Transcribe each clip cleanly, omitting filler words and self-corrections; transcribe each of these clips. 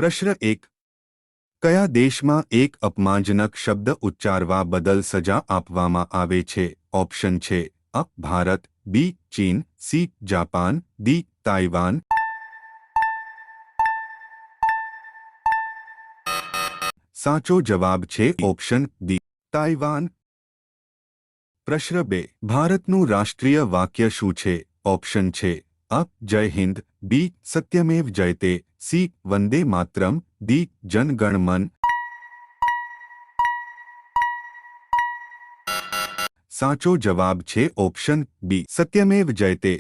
પ્રશ્ન 1. કયા દેશમાં એક અપમાનજનક શબ્દ ઉચ્ચારવા બદલ સજા આપવામાં આવે છે? ઓપ્શન છે અ. ભારત, બી. ચીન, સી. Japan, D. તાઇવાન. સાચો જવાબ છે ઓપ્શન ડી, તાઇવાન. પ્રશ્ન 2. ભારતનું રાષ્ટ્રીય વાક્ય શું છે? ઓપ્શન છે અ. જય હિન્દ, બી. સત્યમેવ જયતે, સી. વંદે માતરમ, ડી. જન ગણ મન. સાચો જવાબ છે ઓપ્શન બી, સત્યમેવ જયતે.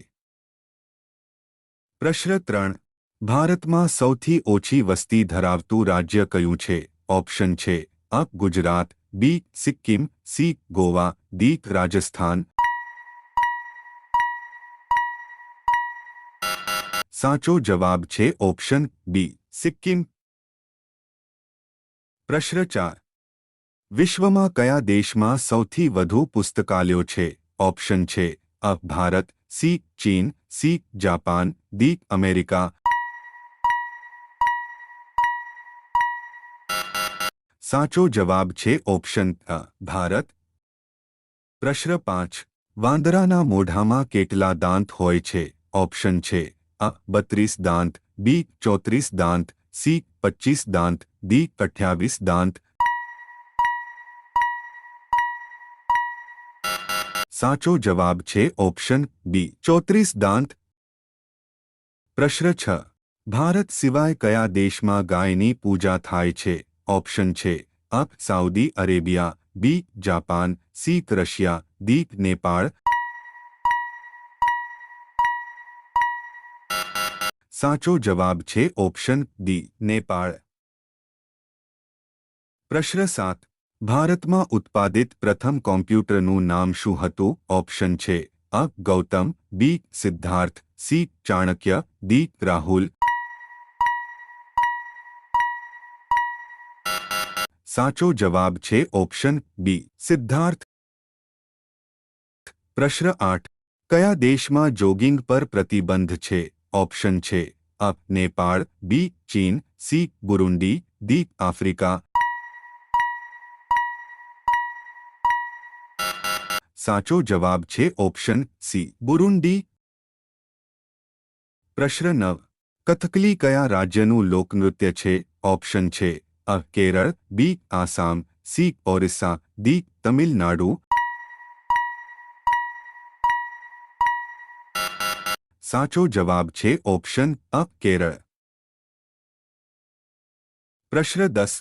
પ્રશ્ન 3. ભારતમાં સૌથી ઓછી વસ્તી ધરાવતું રાજ્ય કયું છે? ઓપ્શન છે અ. ગુજરાત, બી. સિક્કિમ, સી. ગોવા, ડી. રાજસ્થાન. સાચો જવાબ છે ઓપ્શન બી, સિક્કિમ. પ્રશ્ન 4. વિશ્વમાં કયા દેશમાં સૌથી વધુ પુસ્તકાલયો છે? ઓપ્શન છે અ. ભારત, સી. ચીન, સી. Japan, D. અમેરિકા. સાચો જવાબ છે ઓપ્શન અ. ભારત. પ્રશ્ન 5. વાંદરાના મોઢામાં કેટલા દાંત હોય છે? ઓપ્શન છે અ. 32 દાંત, બી. 34 દાંત, સી. 25 દાંત, ડી. 28 દાંત. સાચો જવાબ છે ઓપ્શન બી, 34 દાંત. પ્રશ્ન 6. ભારત સિવાય કયા દેશમાં ગાયની પૂજા થાય છે? ઓપ્શન છે A. Saudi Arabia, B. Japan, C. Russia, D. Nepal. સાચો જવાબ છે ઓપ્શન ડી, નેપાળ. પ્રશ્ન 7. ભારતમાં ઉત્પાદિત પ્રથમ કોમ્પ્યુટરનું નામ શું હતું? ઓપ્શન છે અ. ગૌતમ, બી. સિદ્ધાર્થ, સી. ચાણક્ય, ડી. રાહુલ. સાચો જવાબ છે ઓપ્શન બી, સિદ્ધાર્થ. પ્રશ્ન 8. કયા દેશમાં જોગિંગ પર પ્રતિબંધ છે? ઓપ્શન છે અ. નેપાળ, બી. ચીન, સી. બુરુંડી, ડી. આફ્રિકા. સાચો જવાબ છે ઓપ્શન સી, બુરુંડી. પ્રશ્ન 9. કથકલી કયા રાજ્યનું લોકનૃત્ય છે? ઓપ્શન છે અ. કેરળ, બી. આસામ, સી. ઓરિસ્સા, ડી. તમિલનાડુ. સાચો જવાબ છે ઓપ્શન અ. કેરળ. પ્રશ્ન 10.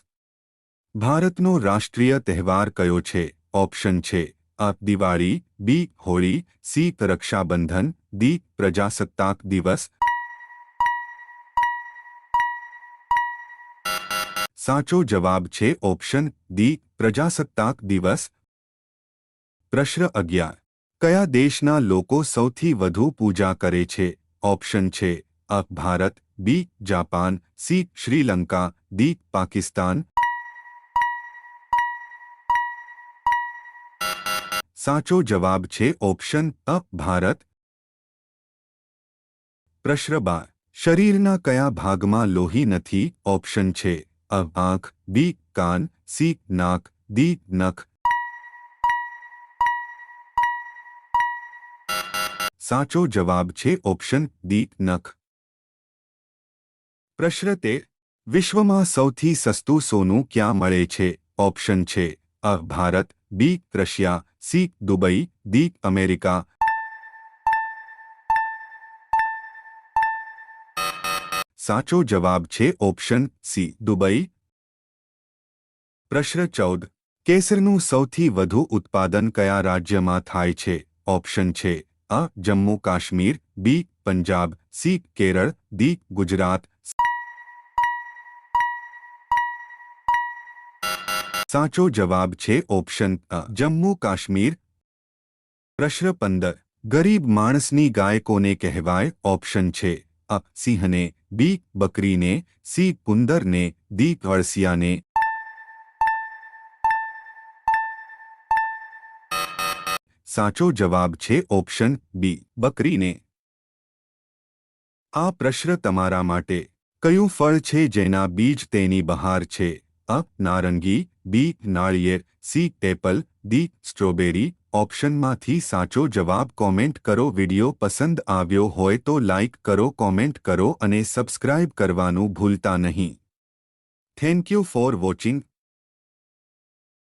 ભારતનો રાષ્ટ્રીય તહેવાર કયો છે? ઓપ્શન છે અ. દિવાળી, બી. હોળી, સી. રક્ષાબંધન, ડી. પ્રજાસત્તાક દિવસ. સાચો જવાબ છે ઓપ્શન ડી. પ્રજાસત્તાક દિવસ. પ્રશ્ન 11. કયા દેશના લોકો સૌથી વધુ પૂજા કરે છે? ઓપ્શન છે A. Bharat, B. Japan, C. Sri Lanka, D. Pakistan. સાચો જવાબ છે ઓપ્શન અ. ભારત. પ્રશ્ન 12. શરીરના કયા ભાગમાં લોહી નથી? ઓપ્શન છે અ. આંખ, બી. કાન, સી. નાક, ડી. નખ. સાચો જવાબ છે ઓપ્શન ડી. નખ. પ્રશ્ન 13. વિશ્વમાં સૌથી સસ્તું સોનું ક્યાં મળે છે? ઓપ્શન છે A. Bharat, B. Russia, C. Dubai, D. America. સાચો જવાબ છે ઓપ્શન સી. દુબઈ. પ્રશ્ન 14. કેસરનું સૌથી વધુ ઉત્પાદન કયા રાજ્યમાં થાય છે? ઓપ્શન છે અ. જમ્મુ કાશ્મીર, બી. પંજાબ, સી. કેરળ, ડી. ગુજરાત. સાચો જવાબ છે ઓપ્શન અ. જમ્મુ કાશ્મીર. પ્રશ્ન 15. ગરીબ માણસની ગાય કોને કહેવાય? ઓપ્શન છે અ. સિંહને, બી. બકરીને, સી. કુંદરને, ડી. અળસિયાને. સાચો જવાબ છે ઓપ્શન બી. બકરીને. આ પ્રશ્ન તમારા માટે કયું ફળ છે જેના બીજ તેની બહાર છે? અ. નારંગી, બી. નાળિયેર, સી. Apple, D. સ્ટ્રોબેરી. ઓપ્શનમાંથી સાચો જવાબ કોમેન્ટ કરો. વિડિયો પસંદ આવ્યો હોય તો લાઇક કરો, કોમેન્ટ કરો અને સબસ્ક્રાઇબ કરવાનું ભૂલતા નહીં. Thank you for watching.